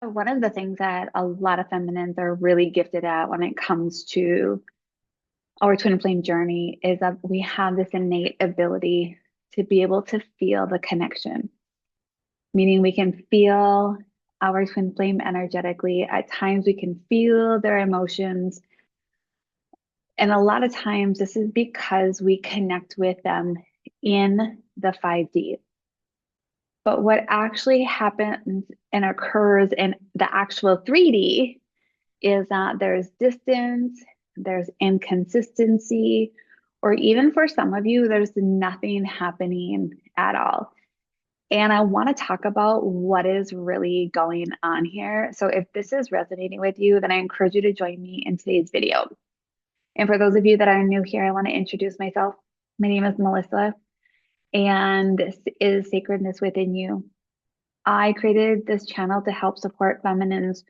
One of the things that a lot of feminines are really gifted at when it comes to our twin flame journey is that we have this innate ability to be able to feel the connection, meaning we can feel our twin flame energetically. At times, we can feel their emotions. And a lot of times, this is because we connect with them in the 5D. But what actually happens and occurs in the actual 3D is that there's distance, there's inconsistency, or even for some of you, there's nothing happening at all. And I want to talk about what is really going on here. So if this is resonating with you, then I encourage you to join me in today's video. And for those of you that are new here, I want to introduce myself. My name is Melissa, and this is Sacredness Within You. I created this channel to help support feminines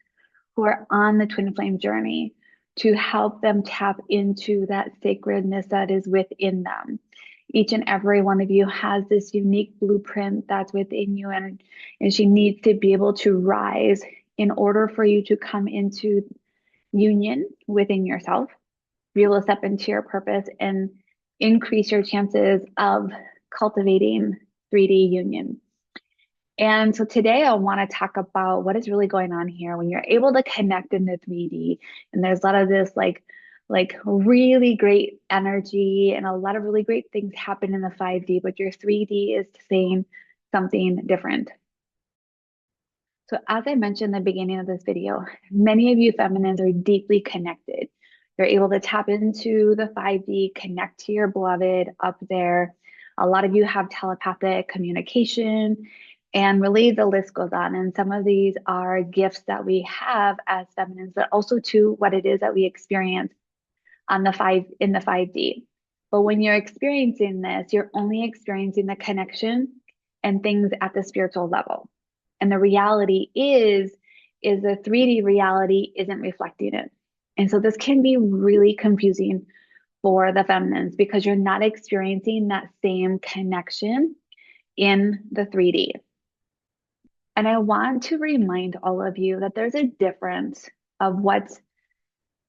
who are on the twin flame journey, to help them tap into that sacredness that is within them. Each and every one of you has this unique blueprint that's within you, and she needs to be able to rise in order for you to come into union within yourself, be able to step into your purpose and increase your chances of cultivating 3D union. And so today I want to talk about what is really going on here when you're able to connect in the 3D. And there's a lot of this like really great energy and a lot of really great things happen in the 5D, but your 3D is saying something different. So as I mentioned in the beginning of this video, many of you feminines are deeply connected. You're able to tap into the 5D, connect to your beloved up there. A lot of you have telepathic communication, and really the list goes on. And some of these are gifts that we have as feminines, but also to what it is that we experience on the in the 5D. But when you're experiencing this, you're only experiencing the connection and things at the spiritual level. And the reality is the 3D reality isn't reflecting it. And so this can be really confusing for the feminines because you're not experiencing that same connection in the 3D. And I want to remind all of you that there's a difference of what's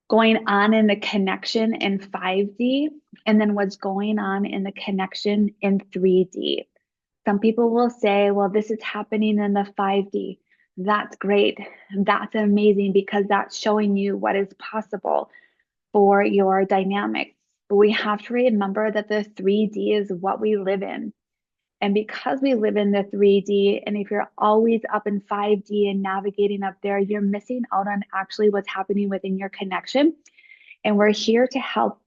going on in the connection in 5D and then what's going on in the connection in 3D. Some people will say, well, this is happening in the 5D. That's great. That's amazing because that's showing you what is possible for your dynamic. But we have to remember that the 3D is what we live in. And because we live in the 3D, and if you're always up in 5D and navigating up there, you're missing out on actually what's happening within your connection. And we're here to help.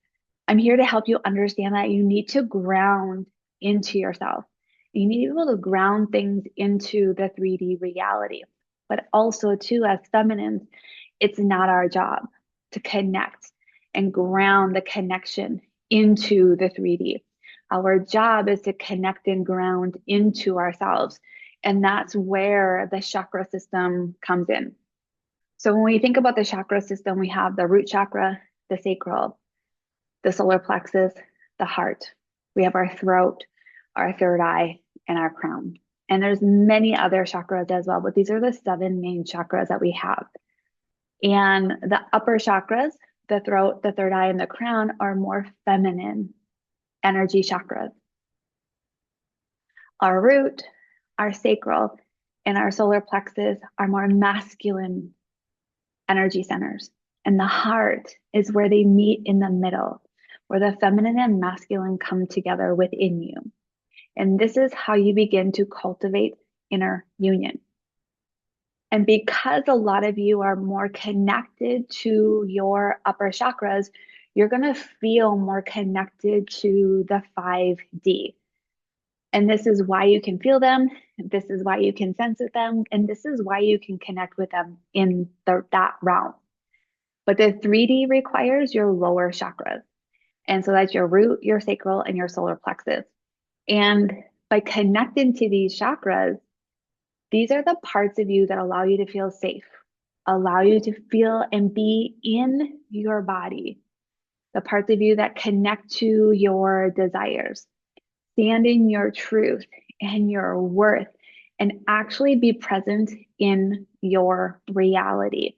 I'm here to help you understand that you need to ground into yourself. You need to be able to ground things into the 3D reality. But also, too, as feminines, it's not our job to connect and ground the connection into the 3D. Our job is to connect and ground into ourselves. And that's where the chakra system comes in. So when we think about the chakra system, we have the root chakra, the sacral, the solar plexus, the heart. We have our throat, our third eye, and our crown. And there's many other chakras as well, but these are the 7 main chakras that we have. And the upper chakras, the throat, the third eye, and the crown are more feminine energy chakras. Our root, our sacral, and our solar plexus are more masculine energy centers. And the heart is where they meet in the middle, where the feminine and masculine come together within you. And this is how you begin to cultivate inner union. And because a lot of you are more connected to your upper chakras, you're going to feel more connected to the 5D. And this is why you can feel them. This is why you can sense with them. And this is why you can connect with them in that realm. But the 3D requires your lower chakras. And so that's your root, your sacral, and your solar plexus. And by connecting to these chakras, these are the parts of you that allow you to feel safe, allow you to feel and be in your body, the parts of you that connect to your desires, stand in your truth and your worth, and actually be present in your reality.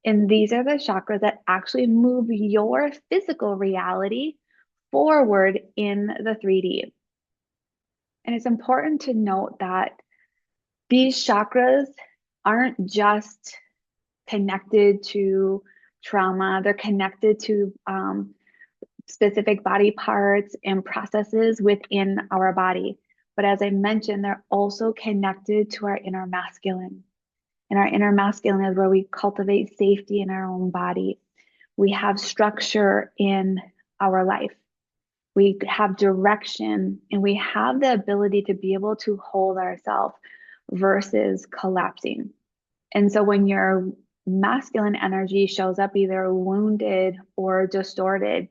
And these are the chakras that actually move your physical reality forward in the 3D. And it's important to note that these chakras aren't just connected to trauma, they're connected to specific body parts and processes within our body. But as I mentioned, they're also connected to our inner masculine. And our inner masculine is where we cultivate safety in our own body. We have structure in our life. We have direction and we have the ability to be able to hold ourselves versus collapsing. And so when your masculine energy shows up either wounded or distorted,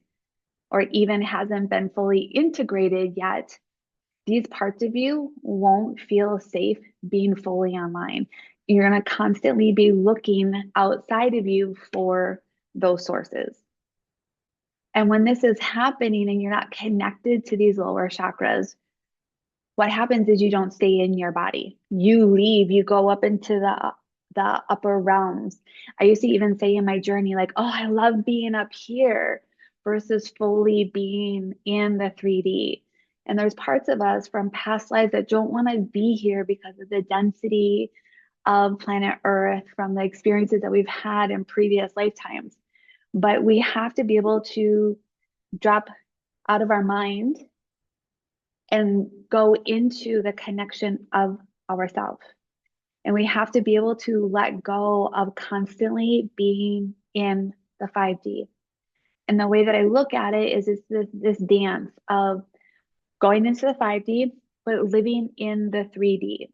or even hasn't been fully integrated yet, these parts of you won't feel safe being fully online. You're going to constantly be looking outside of you for those sources. And when this is happening and you're not connected to these lower chakras, what happens is you don't stay in your body. You leave, you go up into the upper realms. I used to even say in my journey, like, oh, I love being up here versus fully being in the 3D. And there's parts of us from past lives that don't want to be here because of the density of planet Earth from the experiences that we've had in previous lifetimes. But we have to be able to drop out of our mind and go into the connection of ourselves. And we have to be able to let go of constantly being in the 5D. And the way that I look at it is it's this dance of going into the 5D, but living in the 3D.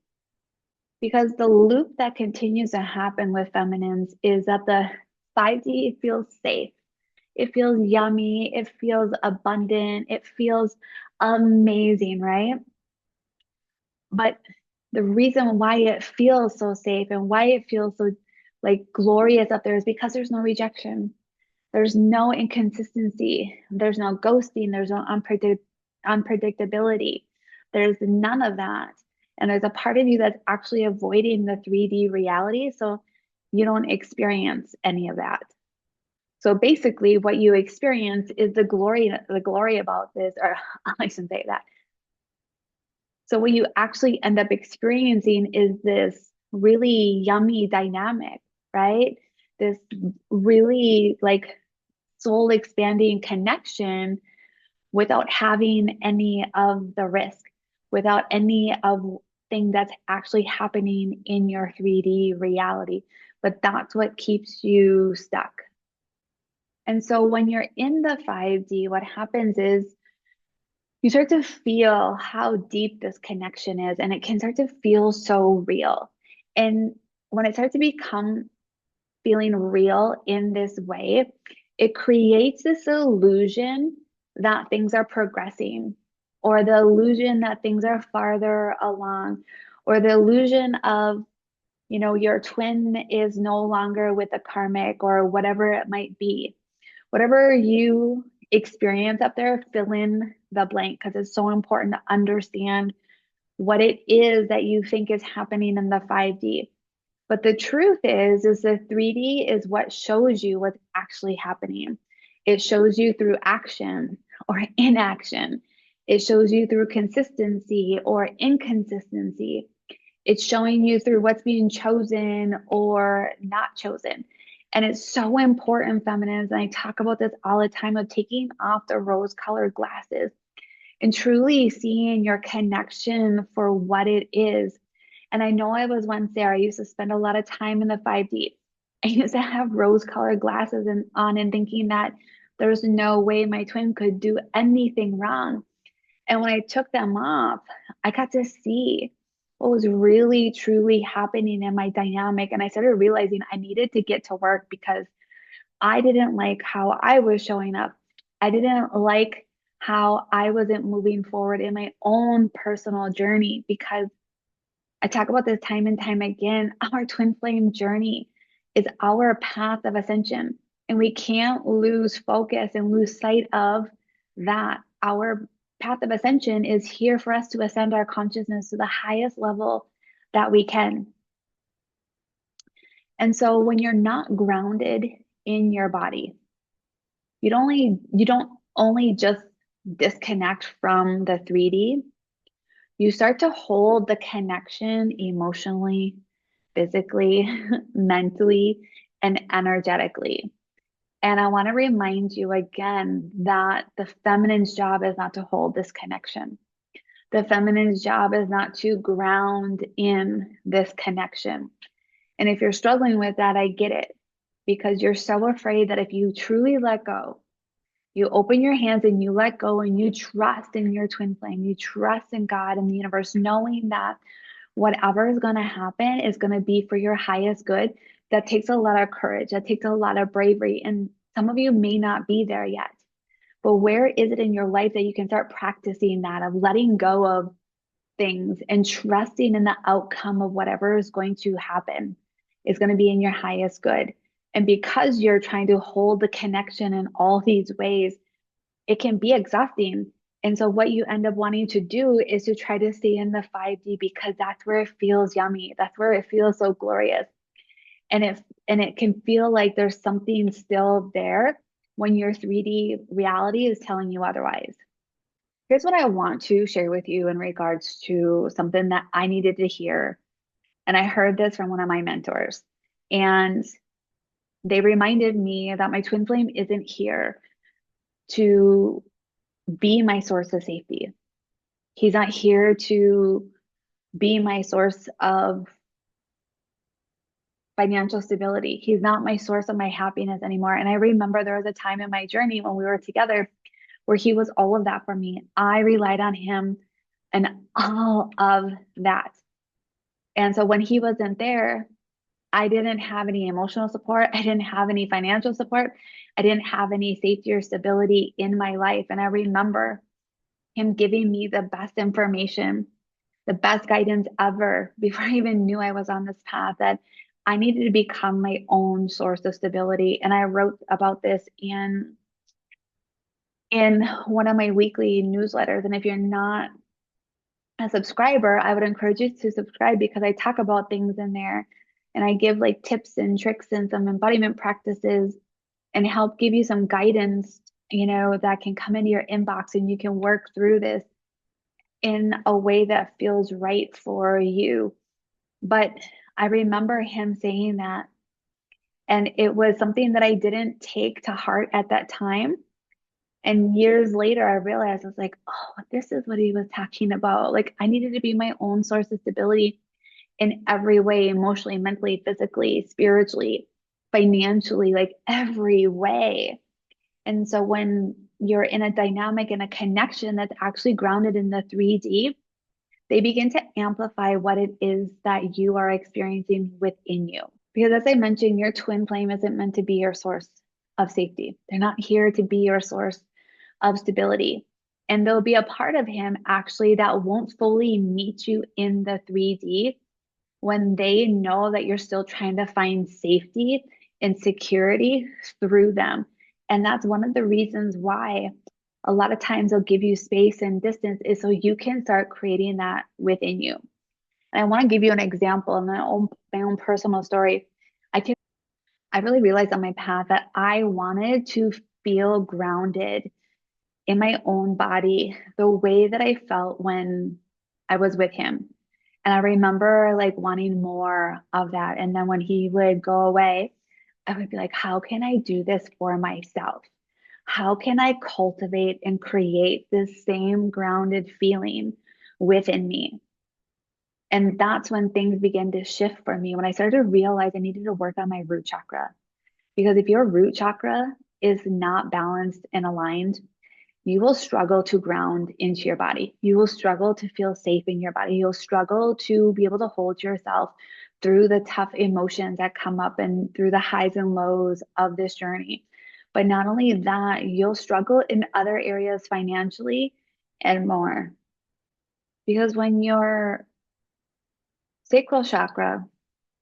Because the loop that continues to happen with feminines is that the 5D feels safe. It feels yummy. It feels abundant. It feels amazing, right? But the reason why it feels so safe and why it feels so like glorious up there is because there's no rejection. There's no inconsistency. There's no ghosting. There's no unpredictability. There's none of that. And there's a part of you that's actually avoiding the 3D reality. So you don't experience any of that. So basically what you experience is the glory about this, or I shouldn't say that. So what you actually end up experiencing is this really yummy dynamic, right? This really like soul expanding connection without having any of the risk, without any of thing that's actually happening in your 3D reality. But that's what keeps you stuck. And so when you're in the 5D, what happens is you start to feel how deep this connection is, and it can start to feel so real. And when it starts to become feeling real in this way, it creates this illusion that things are progressing, or the illusion that things are farther along, or the illusion of, your twin is no longer with a karmic or whatever it might be. Whatever you experience up there, fill in the blank because it's so important to understand what it is that you think is happening in the 5D. But the truth is the 3D is what shows you what's actually happening. It shows you through action or inaction. It shows you through consistency or inconsistency. It's showing you through what's being chosen or not chosen. And it's so important, feminines, and I talk about this all the time, of taking off the rose-colored glasses and truly seeing your connection for what it is. And I know I was once there. I used to spend a lot of time in the 5D. I used to have rose-colored glasses on and thinking that there's no way my twin could do anything wrong. And when I took them off, I got to see what was really, truly happening in my dynamic. And I started realizing I needed to get to work because I didn't like how I was showing up. I didn't like how I wasn't moving forward in my own personal journey, because I talk about this time and time again. Our twin flame journey is our path of ascension, and we can't lose focus and lose sight of that. Our path of ascension is here for us to ascend our consciousness to the highest level that we can. And so when you're not grounded in your body, you don't only just disconnect from the 3D, you start to hold the connection emotionally, physically, mentally, and energetically. And I want to remind you again that the feminine's job is not to hold this connection. The feminine's job is not to ground in this connection. And if you're struggling with that, I get it because you're so afraid that if you truly let go, you open your hands and you let go and you trust in your twin flame, you trust in God and the universe, knowing that whatever is going to happen is going to be for your highest good. That takes a lot of courage, that takes a lot of bravery. And some of you may not be there yet, but where is it in your life that you can start practicing that of letting go of things and trusting in the outcome of whatever is going to happen is going to be in your highest good? And because you're trying to hold the connection in all these ways, it can be exhausting. And so what you end up wanting to do is to try to stay in the 5D because that's where it feels yummy. That's where it feels so glorious. And it can feel like there's something still there when your 3D reality is telling you otherwise. Here's what I want to share with you in regards to something that I needed to hear. And I heard this from one of my mentors. And they reminded me that my twin flame isn't here to be my source of safety. He's not here to be my source of financial stability. He's not my source of my happiness anymore. And I remember there was a time in my journey when we were together where he was all of that for me. I relied on him and all of that. And so when he wasn't there, I didn't have any emotional support. I didn't have any financial support. I didn't have any safety or stability in my life. And I remember him giving me the best information, the best guidance ever before I even knew I was on this path, that I needed to become my own source of stability. And I wrote about this in one of my weekly newsletters. And if you're not a subscriber, I would encourage you to subscribe because I talk about things in there and I give like tips and tricks and some embodiment practices and help give you some guidance, that can come into your inbox and you can work through this in a way that feels right for you. But I remember him saying that, and it was something that I didn't take to heart at that time. And years later, I realized I was like, oh, this is what he was talking about. Like, I needed to be my own source of stability in every way, emotionally, mentally, physically, spiritually, financially, like every way. And so when you're in a dynamic and a connection that's actually grounded in the 3D, they begin to amplify what it is that you are experiencing within you. Because as I mentioned, your twin flame isn't meant to be your source of safety. They're not here to be your source of stability. And there'll be a part of him actually that won't fully meet you in the 3D when they know that you're still trying to find safety and security through them. And that's one of the reasons why a lot of times they'll give you space and distance is so you can start creating that within you. And I want to give you an example in my own personal story. I really realized on my path that I wanted to feel grounded in my own body the way that I felt when I was with him. And I remember like wanting more of that. And then when he would go away, I would be like, how can I do this for myself? How can I cultivate and create this same grounded feeling within me? And that's when things began to shift for me when I started to realize I needed to work on my root chakra. Because if your root chakra is not balanced and aligned, you will struggle to ground into your body. You will struggle to feel safe in your body. You'll struggle to be able to hold yourself through the tough emotions that come up and through the highs and lows of this journey. But not only that, you'll struggle in other areas financially and more. Because when your sacral chakra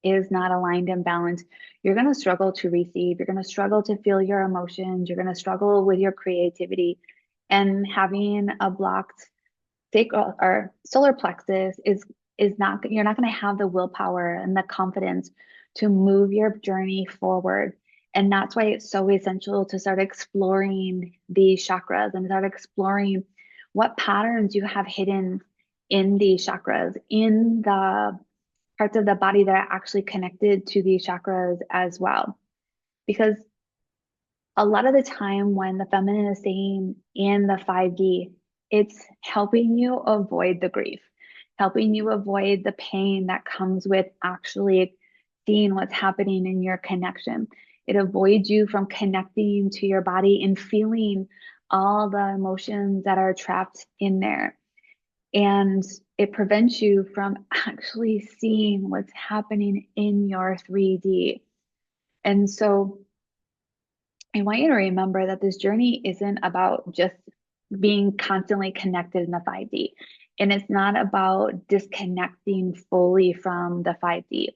is not aligned and balanced, you're going to struggle to receive. You're going to struggle to feel your emotions. You're going to struggle with your creativity. And having a blocked sacral or solar plexus is not, you're not going to have the willpower and the confidence to move your journey forward. And that's why it's so essential to start exploring these chakras and start exploring what patterns you have hidden in these chakras, in the parts of the body that are actually connected to these chakras as well. Because a lot of the time when the feminine is saying in the 5D, it's helping you avoid the grief, helping you avoid the pain that comes with actually seeing what's happening in your connection. It avoids you from connecting to your body and feeling all the emotions that are trapped in there. And it prevents you from actually seeing what's happening in your 3D. And so I want you to remember that this journey isn't about just being constantly connected in the 5D. And it's not about disconnecting fully from the 5D.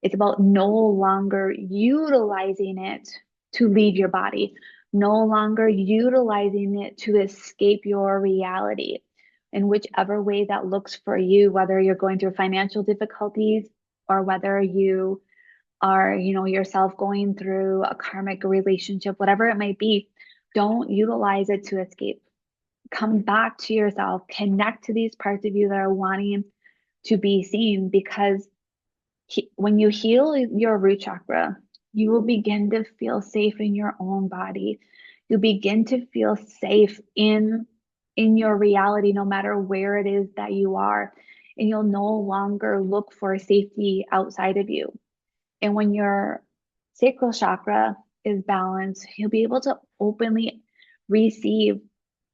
It's about no longer utilizing it to leave your body, no longer utilizing it to escape your reality in whichever way that looks for you, whether you're going through financial difficulties or whether you are, yourself going through a karmic relationship, whatever it might be. Don't utilize it to escape. Come back to yourself, connect to these parts of you that are wanting to be seen, because when you heal your root chakra, you will begin to feel safe in your own body. You begin to feel safe in your reality, no matter where it is that you are. And you'll no longer look for safety outside of you. And when your sacral chakra is balanced, you'll be able to openly receive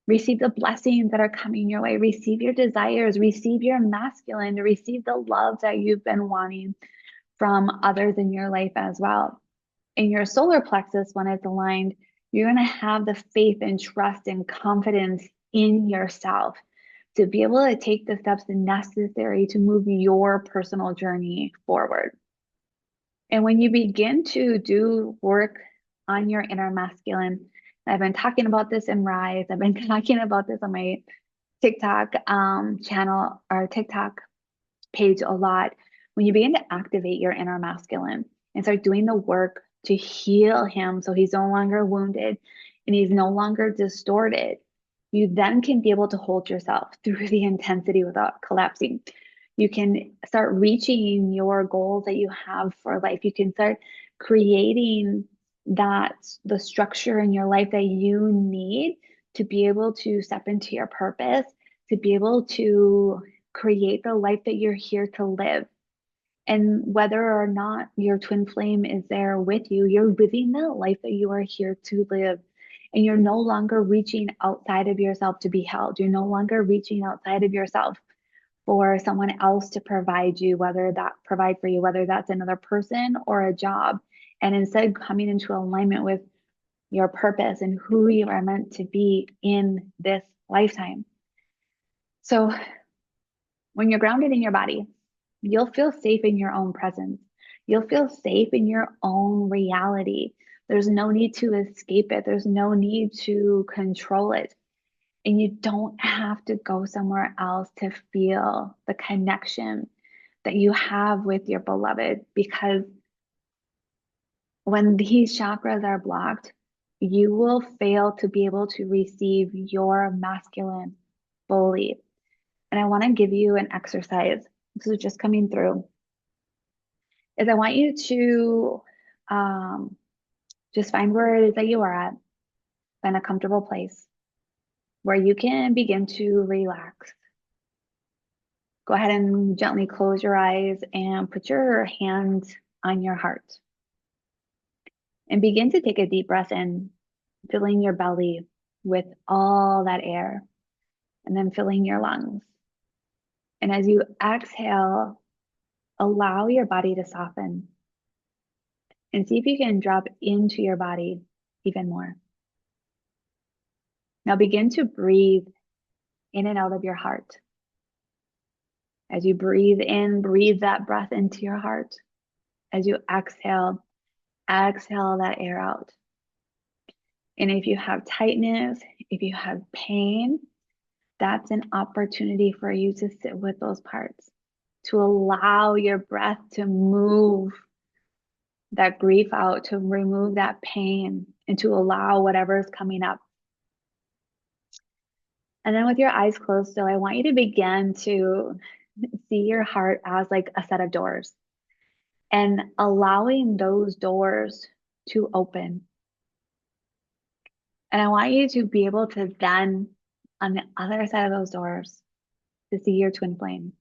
receive the blessings that are coming your way, receive your desires, receive your masculine, receive the love that you've been wanting from others in your life as well. In your solar plexus, when it's aligned, you're going to have the faith and trust and confidence in yourself to be able to take the steps necessary to move your personal journey forward. And when you begin to do work on your inner masculine, I've been talking about this in Rise, I've been talking about this on my TikTok channel or TikTok page a lot. When you begin to activate your inner masculine and start doing the work to heal him so he's no longer wounded and he's no longer distorted, you then can be able to hold yourself through the intensity without collapsing. You can start reaching your goals that you have for life. You can start creating the structure in your life that you need to be able to step into your purpose, to be able to create the life that you're here to live. And whether or not your twin flame is there with you, you're living the life that you are here to live. And you're no longer reaching outside of yourself to be held. You're no longer reaching outside of yourself for someone else to provide you, provide for you, whether that's another person or a job. And instead coming into alignment with your purpose and who you are meant to be in this lifetime. So when you're grounded in your body, you'll feel safe in your own presence. You'll feel safe in your own reality. There's no need to escape it. There's no need to control it. And you don't have to go somewhere else to feel the connection that you have with your beloved, because when these chakras are blocked, you will fail to be able to receive your masculine fully. And I want to give you an exercise. This is just coming through. Is I want you to just find where it is that you are at, find a comfortable place where you can begin to relax. Go ahead and gently close your eyes and put your hand on your heart. And begin to take a deep breath in, filling your belly with all that air, and then filling your lungs. And as you exhale, allow your body to soften and see if you can drop into your body even more. Now begin to breathe in and out of your heart. As you breathe in, breathe that breath into your heart. As you exhale, exhale that air out. And if you have tightness, if you have pain, that's an opportunity for you to sit with those parts, to allow your breath to move that grief out, to remove that pain, and to allow whatever is coming up. And then with your eyes closed, so I want you to begin to see your heart as like a set of doors and allowing those doors to open. And I want you to be able to then, on the other side of those doors, to see your twin flame.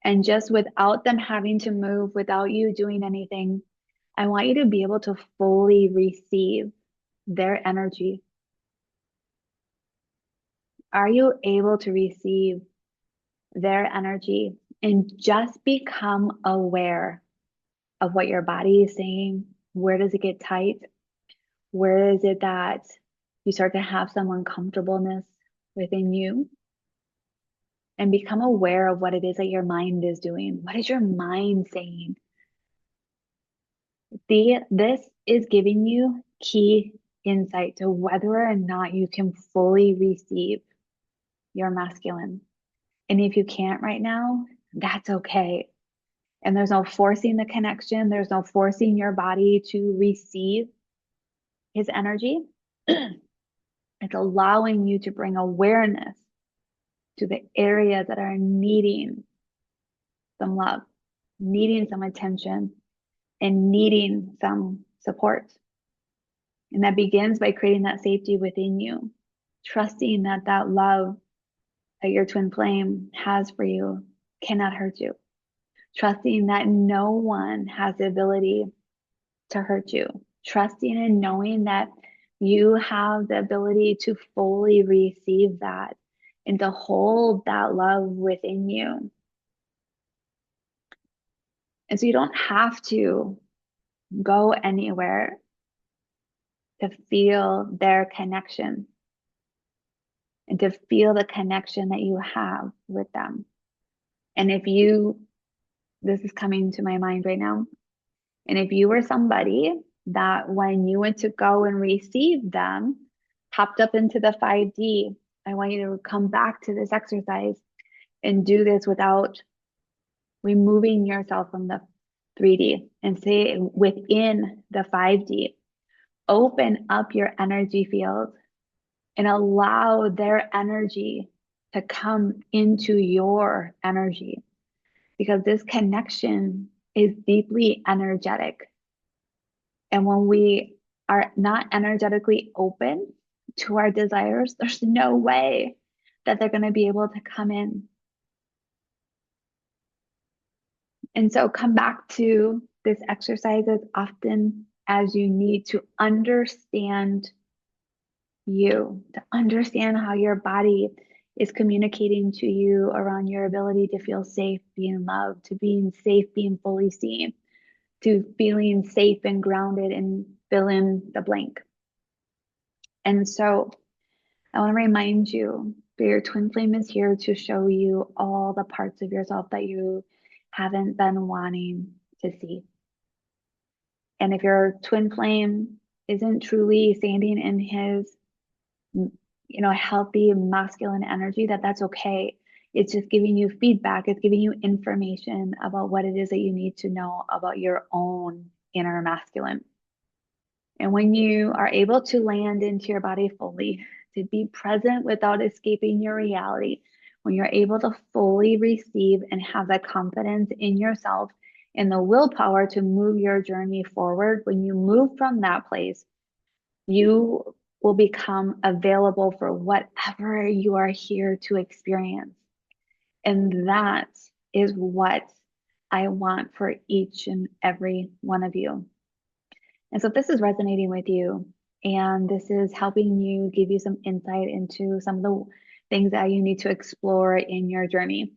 And just without them having to move, without you doing anything, I want you to be able to fully receive their energy. Are you able to receive their energy and just become aware of what your body is saying? Where does it get tight? Where is it that you start to have some uncomfortableness within you? And become aware of what it is that your mind is doing. What is your mind saying? This is giving you key insight to whether or not you can fully receive your masculine. And if you can't right now, that's okay. And there's no forcing the connection, there's no forcing your body to receive his energy. It's allowing you to bring awareness to the areas that are needing some love, needing some attention, and needing some support. And that begins by creating that safety within you, trusting that that love that your twin flame has for you cannot hurt you, trusting that no one has the ability to hurt you, trusting and knowing that you have the ability to fully receive that and to hold that love within you. And so you don't have to go anywhere to feel their connection and to feel the connection that you have with them. And if you, this is coming to my mind right now, and if you were somebody that when you went to go and receive them, popped up into the 5D, I want you to come back to this exercise and do this without removing yourself from the 3D and say within the 5D, open up your energy field and allow their energy to come into your energy, because this connection is deeply energetic. And when we are not energetically open to our desires, there's no way that they're going to be able to come in. And so come back to this exercise as often as you need to understand you, to understand how your body is communicating to you around your ability to feel safe, being loved, to being safe, being fully seen, to feeling safe and grounded, and fill in the blank. And so I want to remind you that your twin flame is here to show you all the parts of yourself that you haven't been wanting to see. And if your twin flame isn't truly standing in his, healthy masculine energy, that's okay. It's just giving you feedback. It's giving you information about what it is that you need to know about your own inner masculine. And when you are able to land into your body fully, to be present without escaping your reality, when you're able to fully receive and have that confidence in yourself and the willpower to move your journey forward, when you move from that place, you will become available for whatever you are here to experience. And that is what I want for each and every one of you. And so if this is resonating with you and this is helping you, give you some insight into some of the things that you need to explore in your journey,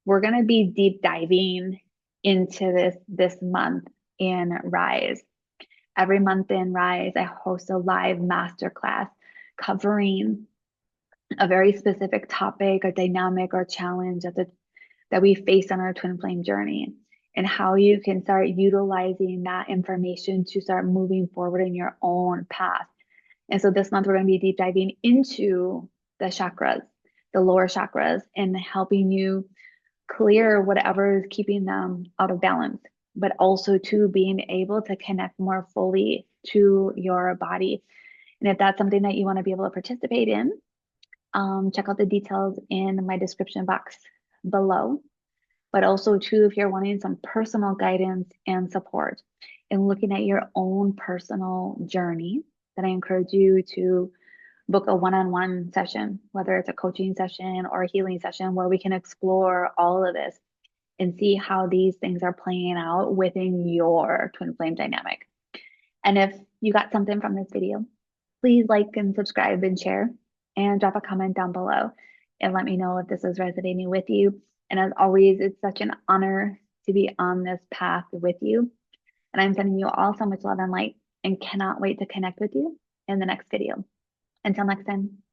we're going to be deep diving into this month in Rise. Every month in Rise, I host a live masterclass covering a very specific topic, a dynamic or challenge that we face on our twin flame journey, and how you can start utilizing that information to start moving forward in your own path. And so this month, we're going to be deep diving into the chakras, the lower chakras, and helping you clear whatever is keeping them out of balance. but also to being able to connect more fully to your body. And if that's something that you want to be able to participate in, check out the details in my description box below. But also, too, if you're wanting some personal guidance and support in looking at your own personal journey, then I encourage you to book a one-on-one session, whether it's a coaching session or a healing session, where we can explore all of this and see how these things are playing out within your twin flame dynamic. And if you got something from this video, please like and subscribe and share and drop a comment down below and let me know if this is resonating with you. And as always, it's such an honor to be on this path with you. And I'm sending you all so much love and light and cannot wait to connect with you in the next video. Until next time.